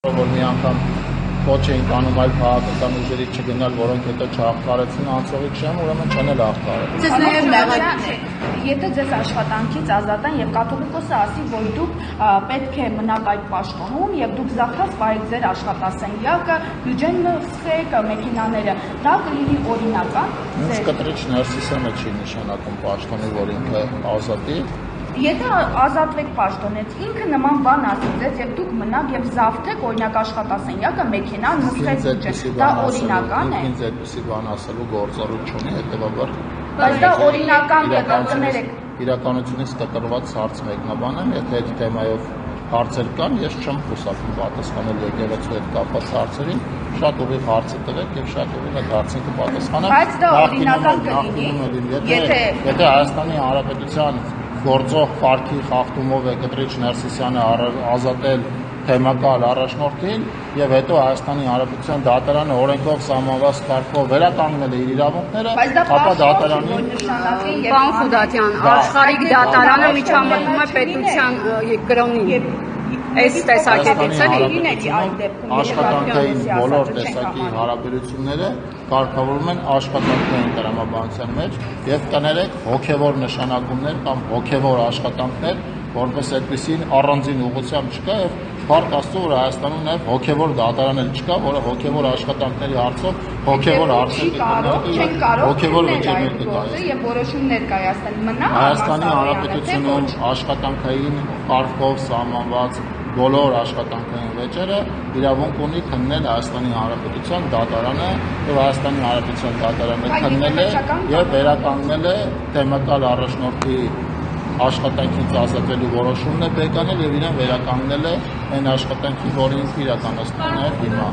որ մի անգամ ոչ էին տանում այլ քաղաքական ուժերի չգնալ, որոնք հետո չհաղթարեցին անցողիկ շեմ, ուրեմն չեն էլ հաղթարել։ Ձեզ նաև եթե ձեզ աշխատանքից ազատեն եւ կաթողիկոսը ասի, որ դուք պետք է մնաք այդ պաշտոնում եւ դուք զաքրած պահեք ձեր աշխատասենյակը, բյուջեն մսխեք, մեքենաները, դա կլինի օրինական։ Ինձ կտրիչ Ներսիսյանը չի նշանակում պաշտոնի, որ ինքը ազատի։ Եթե ազատվեք պաշտոնից, ինքը նման բան ասի ձեզ եւ դուք մնաք եւ զավթեք օրինակ աշխատասենյակը, մեքենան, մսխեք, դա օրինական է։ Ինձ այդպեսի բան ասելու գործառույթ չունի, հետեւաբար բայց դա օրինական կներեք։ Իրականությունից կտրված հարց մեկնաբանեմ, եթե այդ թեմայով հարցեր կան, ես չեմ խուսափում պատասխանել եկեղեցու հետ կապված հարցերին, շատ ուղիղ հարցը տվեք եւ շատ ուղիղ այդ հարցին կպատասխանեմ։ Բայց դա օրինական կլինի, եթե Հայաստանի Հանրապետության գործող կարգի խախտումով է կտրիչ Ներսիսյանը ազատել թեմակալ առաջնորդին եւ հետո Հայաստանի Հանրապետության դատարանը օրենքով սահմանված կարգով վերականգնել է իր իրավունքները, ապա դատարանի Պարոն Խուդատյան, աշխարհիկ դատարանը միջամտում է պետության կրոնին։ Այս տեսակետից աշխատանքային բոլոր տեսակի հարաբերությունները կարգավորվում են աշխատանքային տրամաբանության մեջ եւ կներեք հոգեվոր նշանակումներ կամ հոգեվոր աշխատանքներ, որպես այդպեսին առանձին ուղղությամբ չկա եւ Բարդ Աստծո, որ Հայաստանում նաև հոգևոր դատարան էլ չկա, որը հոգևոր աշխատանքների հարցով հոգևոր հարցեր հոգևոր վճիռներ կկայացնի եւ որոշումներ կայացնել մնա Հայաստանի Հանրապետությունում աշխատանքային կարգով սահմանված բոլոր աշխատանքային վեճերը իրավունք ունի քննել Հայաստանի Հանրապետության դատարանը եւ Հայաստանի Հանրապետության դատարանը քննել է եւ վերականգնել է թեմակալ առաջնորդի աշխատանքից ազատվելու որոշումն է բերել եւ իրեն վերականգնել է այն աշխատանքի, որը ինքը իրականացնում է հիմա։